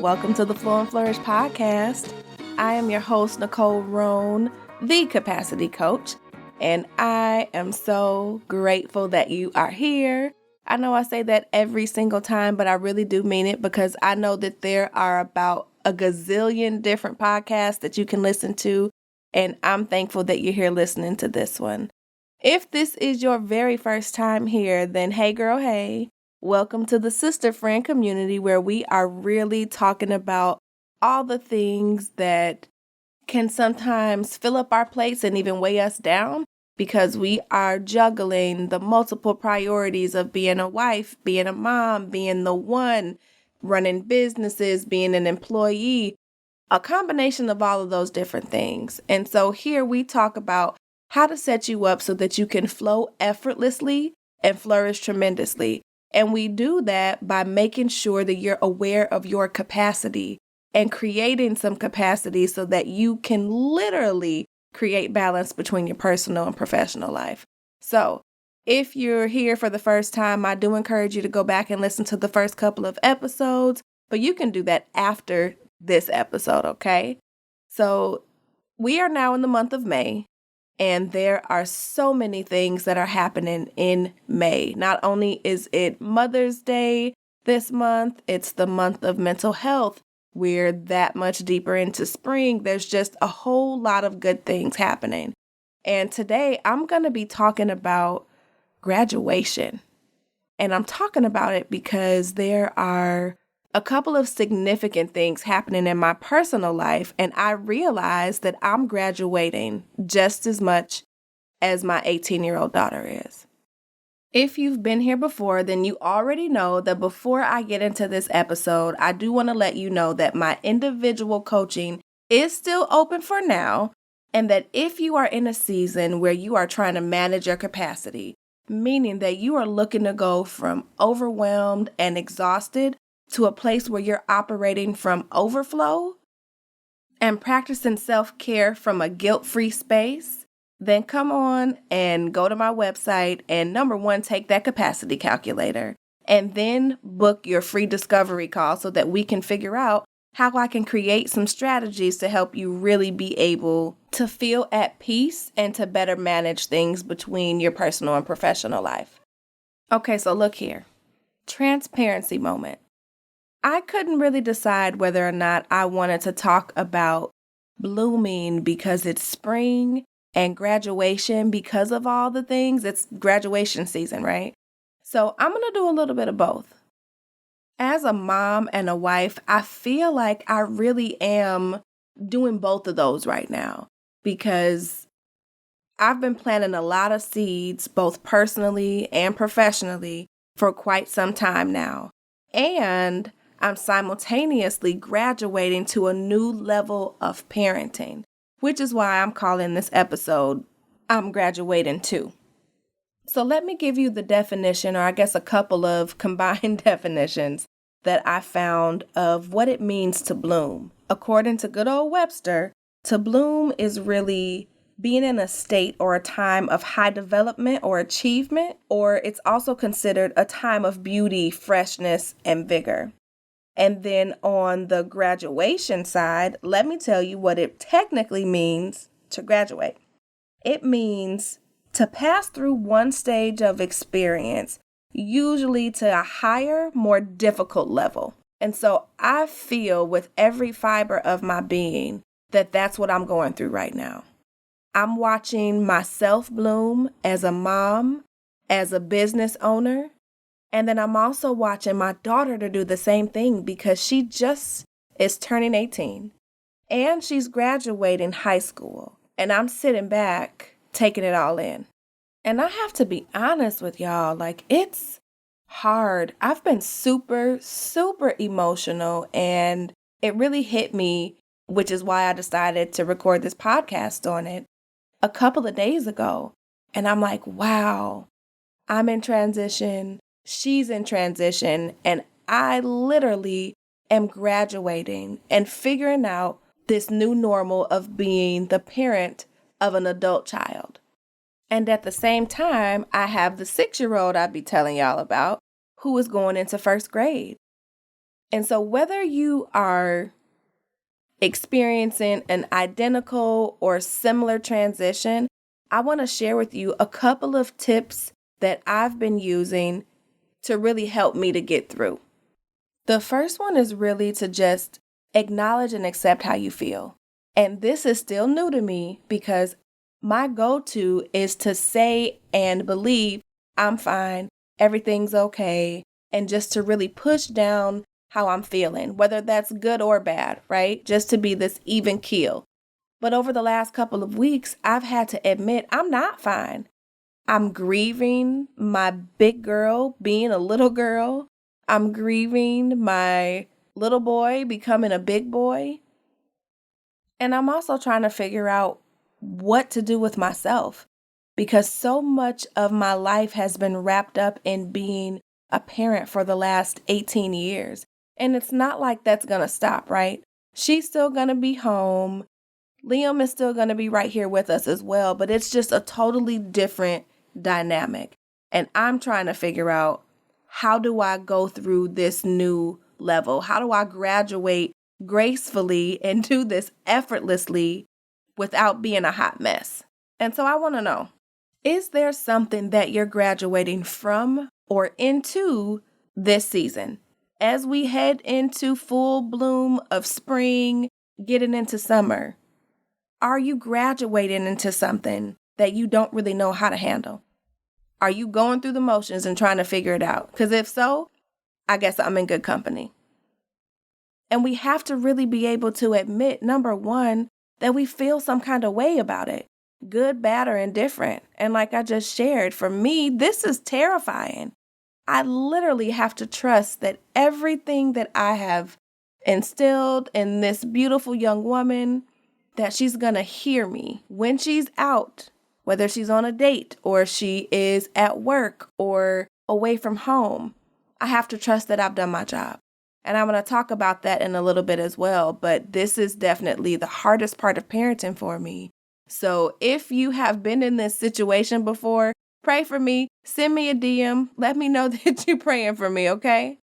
welcome to the Flow and Flourish Podcast. I am your host, Nicole Rhone, the capacity coach, and I am so grateful that you are here. I know I say that every single time, but I really do mean it because I know that there are about a gazillion different podcasts that you can listen to, and I'm thankful that you're here listening to this one. If this is your very first time here, then hey girl, hey. Welcome to the sister friend community where we are really talking about all the things that can sometimes fill up our plates and even weigh us down because we are juggling the multiple priorities of being a wife, being a mom, being the one, running businesses, being an employee, a combination of all of those different things. And so here we talk about how to set you up so that you can flow effortlessly and flourish tremendously. And we do that by making sure that you're aware of your capacity and creating some capacity so that you can literally create balance between your personal and professional life. So if you're here for the first time, I do encourage you to go back and listen to the first couple of episodes, but you can do that after this episode, okay? So we are now in the month of May. And there are so many things that are happening in May. Not only is it Mother's Day this month, it's the month of mental health. We're that much deeper into spring. There's just a whole lot of good things happening. And today I'm going to be talking about graduation. And I'm talking about it because there are a couple of significant things happening in my personal life, and I realize that I'm graduating just as much as my 18-year-old daughter is. If you've been here before, then you already know that before I get into this episode, I do want to let you know that my individual coaching is still open for now, and that if you are in a season where you are trying to manage your capacity, meaning that you are looking to go from overwhelmed and exhausted to a place where you're operating from overflow and practicing self-care from a guilt-free space, then come on and go to my website and number one, take that capacity calculator and then book your free discovery call so that we can figure out how I can create some strategies to help you really be able to feel at peace and to better manage things between your personal and professional life. Okay, so look here. Transparency moment. I couldn't really decide whether or not I wanted to talk about blooming because it's spring and graduation because of all the things. It's graduation season, right? So I'm going to do a little bit of both. As a mom and a wife, I feel like I really am doing both of those right now because I've been planting a lot of seeds, both personally and professionally, for quite some time now. And I'm simultaneously graduating to a new level of parenting, which is why I'm calling this episode, I'm Graduating Too. So let me give you the definition, or I guess a couple of combined definitions that I found of what it means to bloom. According to good old Webster, to bloom is really being in a state or a time of high development or achievement, or it's also considered a time of beauty, freshness, and vigor. And then on the graduation side, let me tell you what it technically means to graduate. It means to pass through one stage of experience, usually to a higher, more difficult level. And so I feel with every fiber of my being that that's what I'm going through right now. I'm watching myself bloom as a mom, as a business owner. And then I'm also watching my daughter to do the same thing because she just is turning 18 and she's graduating high school. And I'm sitting back, taking it all in. And I have to be honest with y'all, like it's hard. I've been super, super emotional and it really hit me, which is why I decided to record this podcast on it a couple of days ago. And I'm like, wow, I'm in transition. She's in transition, and I literally am graduating and figuring out this new normal of being the parent of an adult child. And at the same time, I have the 6-year-old I'd be telling y'all about who is going into first grade. And so whether you are experiencing an identical or similar transition, I want to share with you a couple of tips that I've been using to really help me to get through. The first one is really to just acknowledge and accept how you feel. And this is still new to me because my go-to is to say and believe I'm fine, everything's okay, and just to really push down how I'm feeling, whether that's good or bad, right? Just to be this even keel. But over the last couple of weeks, I've had to admit I'm not fine. I'm grieving my big girl being a little girl. I'm grieving my little boy becoming a big boy. And I'm also trying to figure out what to do with myself because so much of my life has been wrapped up in being a parent for the last 18 years. And it's not like that's going to stop, right? She's still going to be home. Liam is still going to be right here with us as well, but it's just a totally different dynamic. And I'm trying to figure out, how do I go through this new level? How do I graduate gracefully and do this effortlessly without being a hot mess? And so I want to know, is there something that you're graduating from or into this season? As we head into full bloom of spring, getting into summer, are you graduating into something that you don't really know how to handle? Are you going through the motions and trying to figure it out? Because if so, I guess I'm in good company. And we have to really be able to admit, number one, that we feel some kind of way about it, good, bad, or indifferent. And like I just shared, for me, this is terrifying. I literally have to trust that everything that I have instilled in this beautiful young woman, that she's going to hear me when she's out, whether she's on a date or she is at work or away from home. I have to trust that I've done my job. And I'm going to talk about that in a little bit as well. But this is definitely the hardest part of parenting for me. So if you have been in this situation before, pray for me. Send me a DM. Let me know that you're praying for me, okay?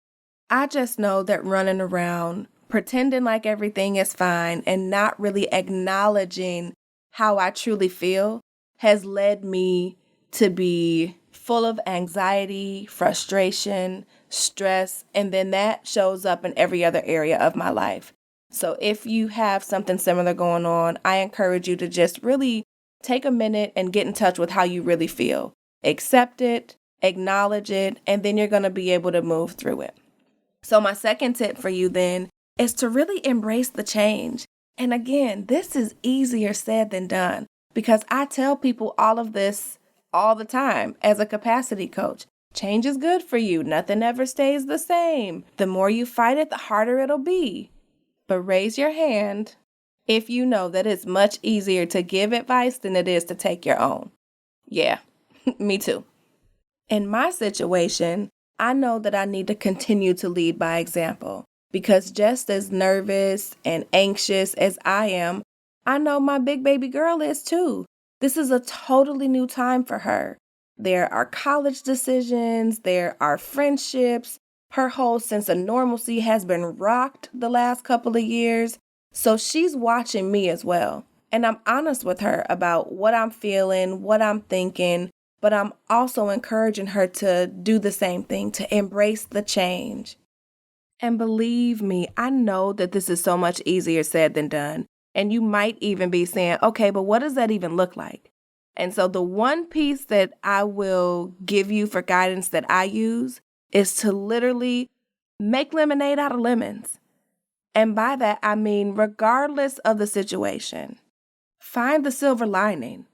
I just know that running around, pretending like everything is fine and not really acknowledging how I truly feel has led me to be full of anxiety, frustration, stress, and then that shows up in every other area of my life. So if you have something similar going on, I encourage you to just really take a minute and get in touch with how you really feel. Accept it, acknowledge it, and then you're going to be able to move through it. So my second tip for you then is to really embrace the change. And again, this is easier said than done because I tell people all of this all the time as a capacity coach. Change is good for you. Nothing ever stays the same. The more you fight it, the harder it'll be. But raise your hand if you know that it's much easier to give advice than it is to take your own. Yeah, me too. In my situation, I know that I need to continue to lead by example because just as nervous and anxious as I am, I know my big baby girl is too. This is a totally new time for her. There are college decisions, there are friendships. Her whole sense of normalcy has been rocked the last couple of years. So she's watching me as well. And I'm honest with her about what I'm feeling, what I'm thinking, but I'm also encouraging her to do the same thing, to embrace the change. And believe me, I know that this is so much easier said than done. And you might even be saying, okay, but what does that even look like? And so the one piece that I will give you for guidance that I use is to literally make lemonade out of lemons. And by that, I mean, regardless of the situation, find the silver lining.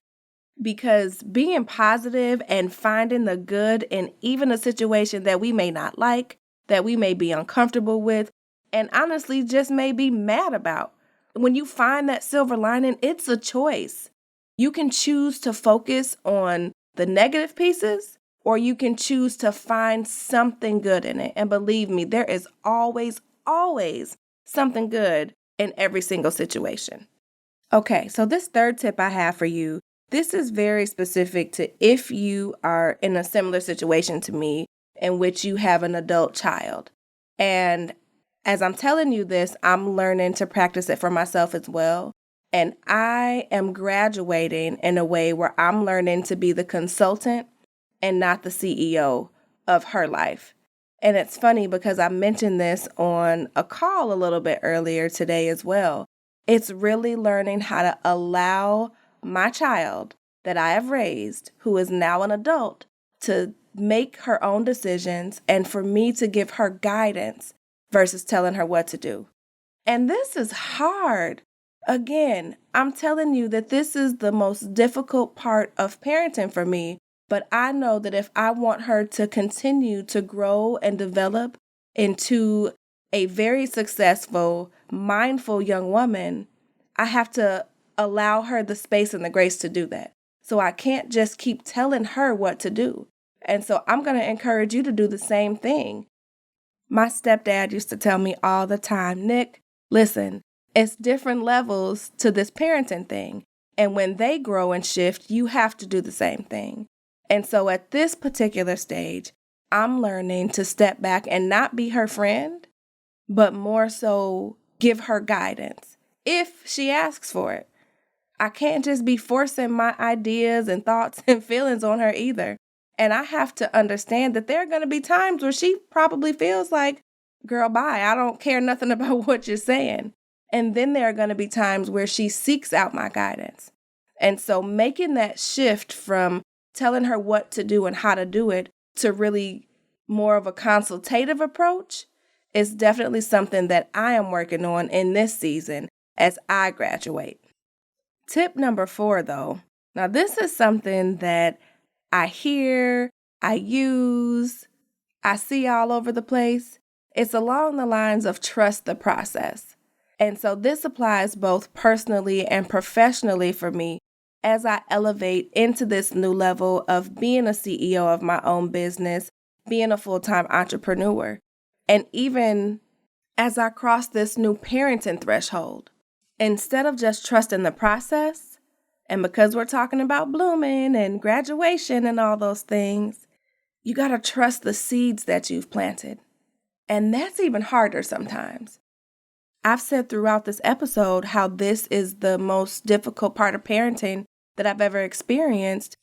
Because being positive and finding the good in even a situation that we may not like, that we may be uncomfortable with, and honestly just may be mad about. When you find that silver lining, it's a choice. You can choose to focus on the negative pieces, or you can choose to find something good in it. And believe me, there is always something good in every single situation. Okay, so this third tip I have for you, this is very specific to if you are in a similar situation to me in which you have an adult child. And As I'm telling you this, I'm learning to practice it for myself as well. And I am graduating in a way where I'm learning to be the consultant and not the CEO of her life. And it's funny because I mentioned this on a call a little bit earlier today as well. It's really learning how to allow my child that I have raised, who is now an adult, to make her own decisions and for me to give her guidance versus telling her what to do. And this is hard. Again, I'm telling you that this is the most difficult part of parenting for me, but I know that if I want her to continue to grow and develop into a very successful, mindful young woman, I have to allow her the space and the grace to do that. So I can't just keep telling her what to do. And so I'm going to encourage you to do the same thing. My stepdad used to tell me all the time, Nick, listen, it's different levels to this parenting thing. And when they grow and shift, you have to do the same thing. And so at this particular stage, I'm learning to step back and not be her friend, but more so give her guidance if she asks for it. I can't just be forcing my ideas and thoughts and feelings on her either. And I have to understand that there are going to be times where she probably feels like, girl, bye, I don't care nothing about what you're saying. And then there are going to be times where she seeks out my guidance. And so making that shift from telling her what to do and how to do it to really more of a consultative approach is definitely something that I am working on in this season as I graduate. Tip number 4, though. Now, this is something that I hear, I use, I see all over the place. It's along the lines of trust the process. And so this applies both personally and professionally for me as I elevate into this new level of being a CEO of my own business, being a full-time entrepreneur, and even as I cross this new parenting threshold. Instead of just trusting the process, and because we're talking about blooming and graduation and all those things, you got to trust the seeds that you've planted. And that's even harder sometimes. I've said throughout this episode how this is the most difficult part of parenting that I've ever experienced.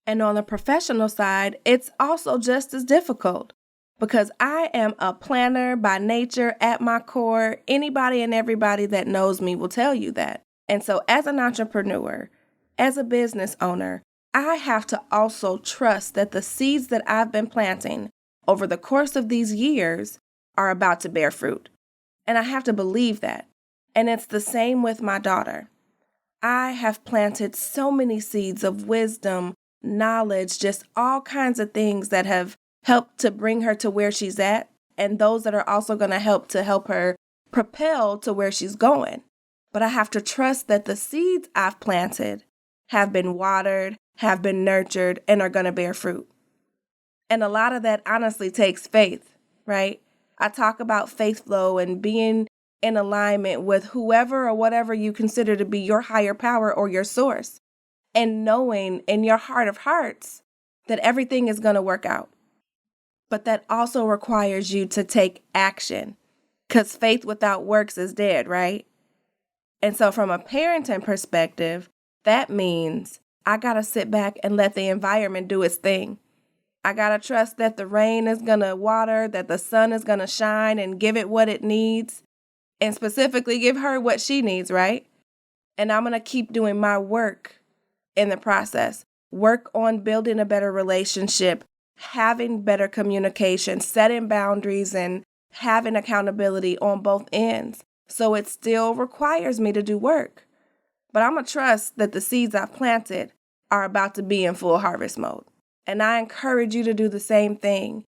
And on the professional side, it's also just as difficult because I am a planner by nature at my core. Anybody and everybody that knows me will tell you that. And so as an entrepreneur, as a business owner, I have to also trust that the seeds that I've been planting over the course of these years are about to bear fruit. And I have to believe that. And it's the same with my daughter. I have planted so many seeds of wisdom, knowledge, just all kinds of things that have helped to bring her to where she's at, and those that are also going to help her propel to where she's going. But I have to trust that the seeds I've planted have been watered, have been nurtured, and are going to bear fruit. And a lot of that honestly takes faith, right? I talk about faith flow and being in alignment with whoever or whatever you consider to be your higher power or your source, and knowing in your heart of hearts that everything is going to work out. But that also requires you to take action, because faith without works is dead, right? And so from a parenting perspective, that means I got to sit back and let the environment do its thing. I got to trust that the rain is going to water, that the sun is going to shine and give it what it needs, and specifically give her what she needs, right? And I'm going to keep doing my work in the process. Work on building a better relationship, having better communication, setting boundaries, and having accountability on both ends. So it still requires me to do work. But I'm going to trust that the seeds I've planted are about to be in full harvest mode. And I encourage you to do the same thing.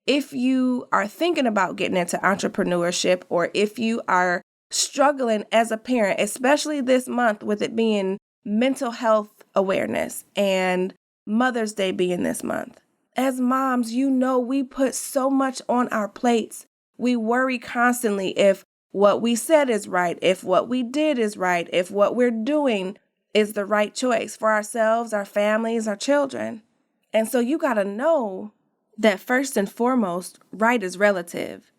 If you are thinking about getting into entrepreneurship, or if you are struggling as a parent, especially this month with it being mental health awareness and Mother's Day being this month. As moms, you know we put so much on our plates. We worry constantly if what we said is right, if what we did is right, if what we're doing is the right choice for ourselves, our families, our children. And so you got to know that first and foremost, right is relative.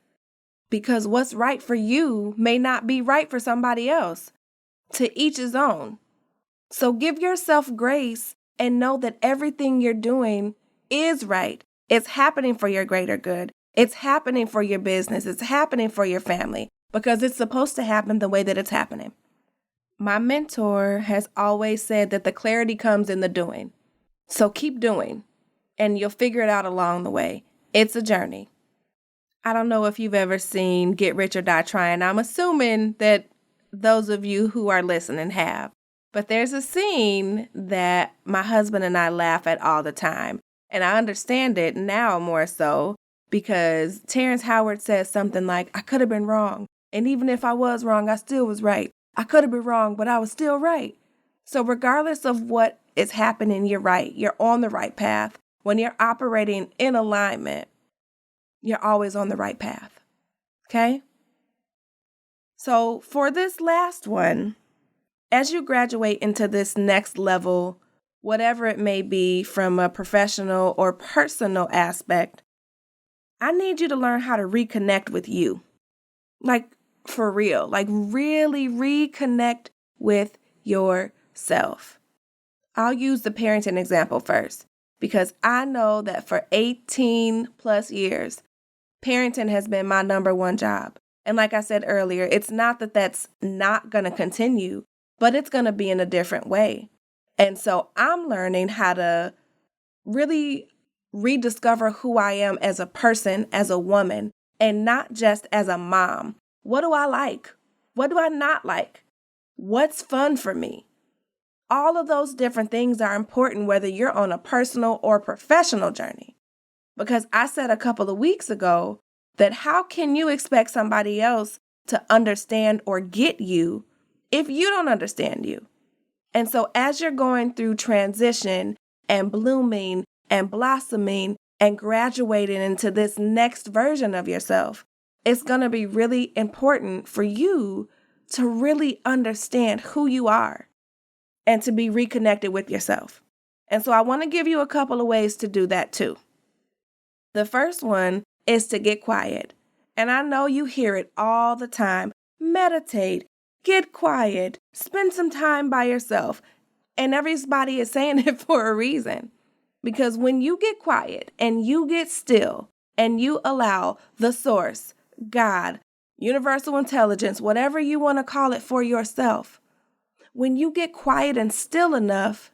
because what's right for you may not be right for somebody else. To each his own. So give yourself grace and know that everything you're doing is right. It's happening for your greater good. It's happening for your business. It's happening for your family because it's supposed to happen the way that it's happening. My mentor has always said that the clarity comes in the doing. So keep doing and you'll figure it out along the way. It's a journey. I don't know if you've ever seen Get Rich or Die Trying. I'm assuming that those of you who are listening have. But there's a scene that my husband and I laugh at all the time. And I understand it now more so because Terrence Howard says something like, I could have been wrong. And even if I was wrong, I still was right. I could have been wrong, but I was still right. So regardless of what is happening, you're right. You're on the right path. When you're operating in alignment, you're always on the right path. Okay? So for this last one, as you graduate into this next level, whatever it may be from a professional or personal aspect, I need you to learn how to reconnect with you. Like for real, like really reconnect with yourself. I'll use the parenting example first because I know that for 18 plus years, parenting has been my number one job. And like I said earlier, it's not that that's not going to continue, but it's going to be in a different way. And so I'm learning how to really rediscover who I am as a person, as a woman, and not just as a mom. What do I like? What do I not like? What's fun for me? All of those different things are important whether you're on a personal or professional journey. Because I said a couple of weeks ago that how can you expect somebody else to understand or get you if you don't understand you? And so as you're going through transition and blooming and blossoming and graduating into this next version of yourself, it's going to be really important for you to really understand who you are and to be reconnected with yourself. And so I want to give you a couple of ways to do that too. The first one is to get quiet. And I know you hear it all the time. Meditate, get quiet, spend some time by yourself. And everybody is saying it for a reason. Because when you get quiet and you get still and you allow the source, God, universal intelligence, whatever you want to call it for yourself, when you get quiet and still enough,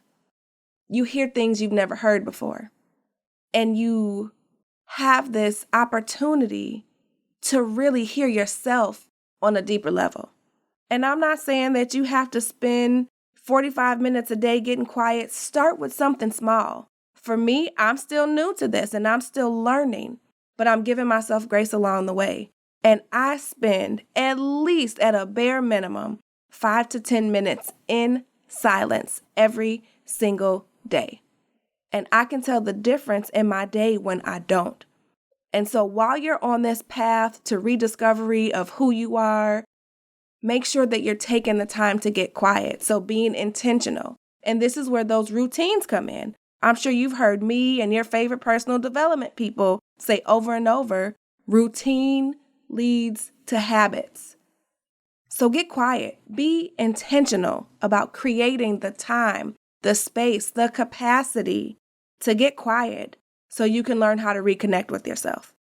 you hear things you've never heard before. And you have this opportunity to really hear yourself on a deeper level. And I'm not saying that you have to spend 45 minutes a day getting quiet. Start with something small. For me, I'm still new to this and I'm still learning, but I'm giving myself grace along the way. And I spend at least at a bare minimum 5 to 10 minutes in silence every single day. And I can tell the difference in my day when I don't. And so while you're on this path to rediscovery of who you are, make sure that you're taking the time to get quiet. So being intentional. And this is where those routines come in. I'm sure you've heard me and your favorite personal development people say over and over, routine leads to habits. So get quiet. Be intentional about creating the time, the space, the capacity to get quiet so you can learn how to reconnect with yourself.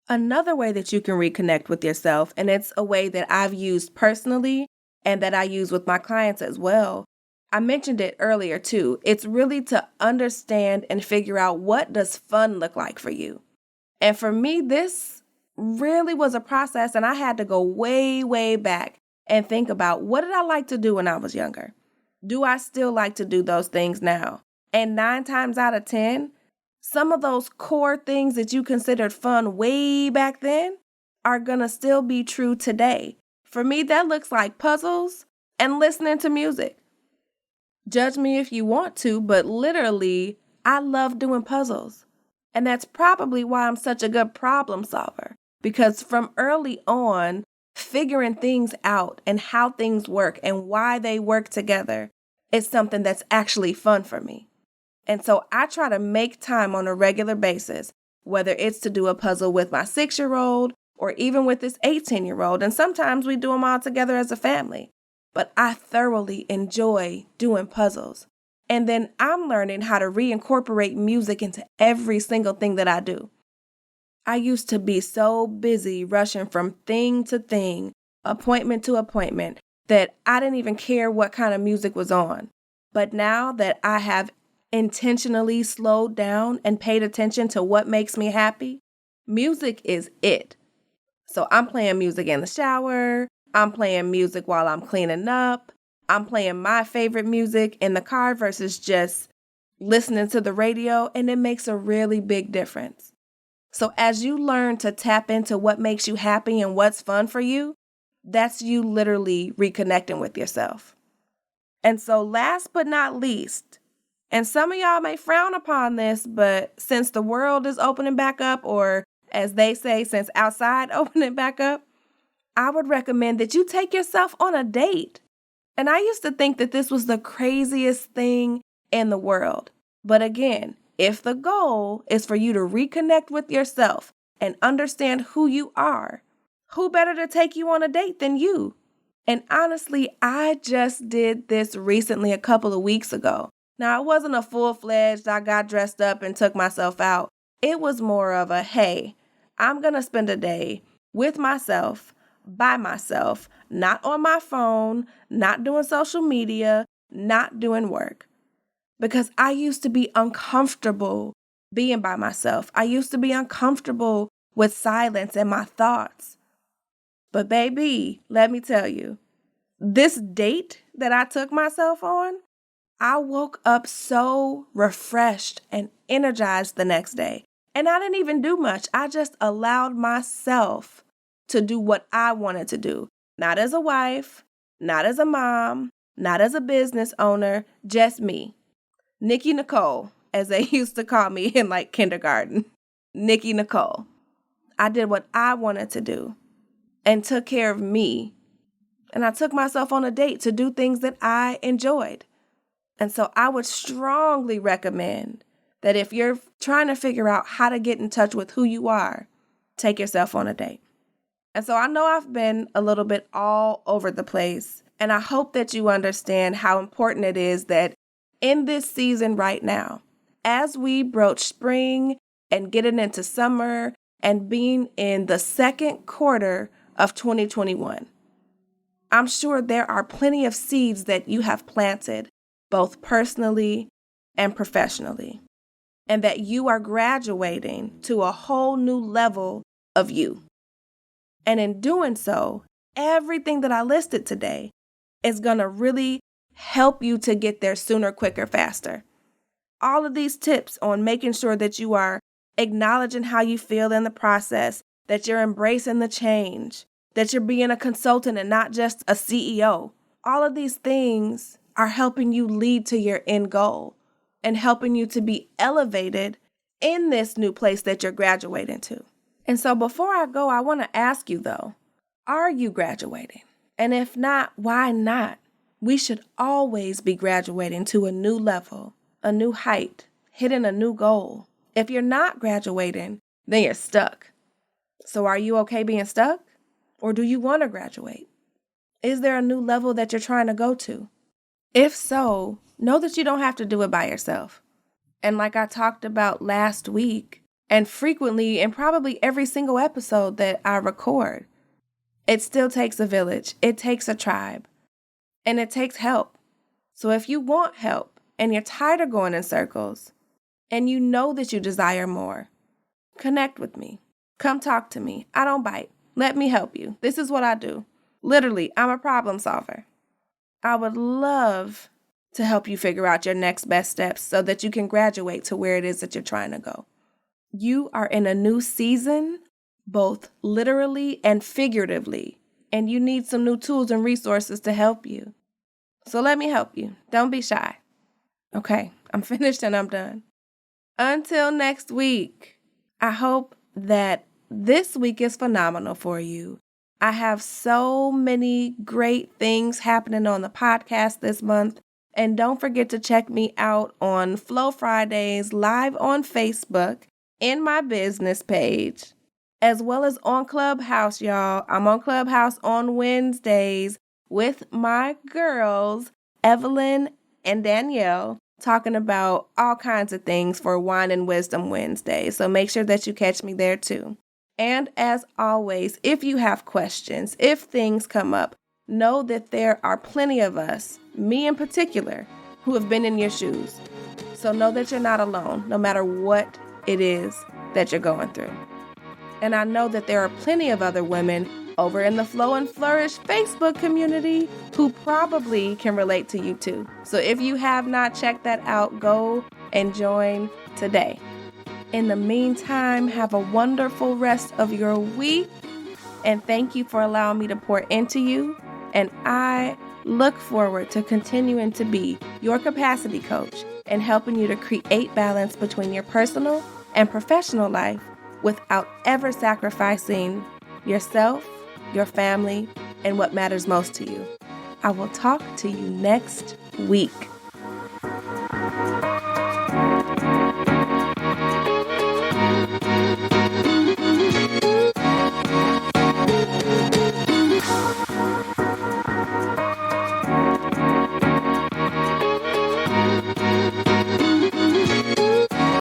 Another way that you can reconnect with yourself, and it's a way that I've used personally and that I use with my clients as well. I mentioned it earlier too. It's really to understand and figure out what does fun look like for you. And for me, this really was a process, and I had to go way, way back and think about what did I like to do when I was younger? Do I still like to do those things now? And 9 times out of 10, some of those core things that you considered fun way back then are going to still be true today. For me, that looks like puzzles and listening to music. Judge me if you want to, but literally, I love doing puzzles. And that's probably why I'm such a good problem solver. Because from early on, figuring things out and how things work and why they work together is something that's actually fun for me. And so I try to make time on a regular basis, whether it's to do a puzzle with my 6-year-old or even with this 18-year-old. And sometimes we do them all together as a family. But I thoroughly enjoy doing puzzles. And then I'm learning how to reincorporate music into every single thing that I do. I used to be so busy rushing from thing to thing, appointment to appointment, that I didn't even care what kind of music was on. But now that I have intentionally slowed down and paid attention to what makes me happy, music is it. So I'm playing music in the shower, I'm playing music while I'm cleaning up, I'm playing my favorite music in the car versus just listening to the radio, and it makes a really big difference. So as you learn to tap into what makes you happy and what's fun for you, that's you literally reconnecting with yourself. And so last but not least, and some of y'all may frown upon this, but since the world is opening back up, or as they say, since outside opening back up, I would recommend that you take yourself on a date. And I used to think that this was the craziest thing in the world. But again, if the goal is for you to reconnect with yourself and understand who you are, who better to take you on a date than you? And honestly, I just did this recently a couple of weeks ago. Now, it wasn't a full-fledged, I got dressed up and took myself out. It was more of a, hey, I'm going to spend a day with myself, by myself, not on my phone, not doing social media, not doing work. Because I used to be uncomfortable being by myself. I used to be uncomfortable with silence and my thoughts. But baby, let me tell you, this date that I took myself on, I woke up so refreshed and energized the next day. And I didn't even do much. I just allowed myself to do what I wanted to do. Not as a wife, not as a mom, not as a business owner, just me. Nikki Nicole, as they used to call me in like kindergarten. Nikki Nicole. I did what I wanted to do and took care of me. And I took myself on a date to do things that I enjoyed. And so I would strongly recommend that if you're trying to figure out how to get in touch with who you are, take yourself on a date. And so I know I've been a little bit all over the place, and I hope that you understand how important it is that in this season right now, as we broach spring and getting into summer and being in the second quarter of 2021, I'm sure there are plenty of seeds that you have planted, both personally and professionally, and that you are graduating to a whole new level of you. And in doing so, everything that I listed today is going to really help you to get there sooner, quicker, faster. All of these tips on making sure that you are acknowledging how you feel in the process, that you're embracing the change, that you're being a consultant and not just a CEO. All of these things are helping you lead to your end goal and helping you to be elevated in this new place that you're graduating to. And so before I go, I want to ask you though, are you graduating? And if not, why not? We should always be graduating to a new level, a new height, hitting a new goal. If you're not graduating, then you're stuck. So are you okay being stuck? Or do you want to graduate? Is there a new level that you're trying to go to? If so, know that you don't have to do it by yourself. And like I talked about last week, and frequently and probably every single episode that I record, it still takes a village. It takes a tribe. And it takes help. So if you want help and you're tired of going in circles and you know that you desire more, connect with me. Come talk to me. I don't bite. Let me help you. This is what I do. Literally, I'm a problem solver. I would love to help you figure out your next best steps so that you can graduate to where it is that you're trying to go. You are in a new season, both literally and figuratively, and you need some new tools and resources to help you. So let me help you. Don't be shy. Okay, I'm finished and I'm done. Until next week, I hope that this week is phenomenal for you. I have so many great things happening on the podcast this month. And don't forget to check me out on Flow Fridays live on Facebook in my business page. as well as on Clubhouse, y'all. I'm on Clubhouse on Wednesdays with my girls, Evelyn and Danielle, talking about all kinds of things for Wine and Wisdom Wednesday. So make sure that you catch me there too. And as always, if you have questions, if things come up, know that there are plenty of us, me in particular, who have been in your shoes. So know that you're not alone, no matter what it is that you're going through. And I know that there are plenty of other women over in the Flow and Flourish Facebook community who probably can relate to you too. So if you have not checked that out, go and join today. In the meantime, have a wonderful rest of your week. And thank you for allowing me to pour into you. And I look forward to continuing to be your capacity coach and helping you to create balance between your personal and professional life without ever sacrificing yourself, your family, and what matters most to you. I will talk to you next week.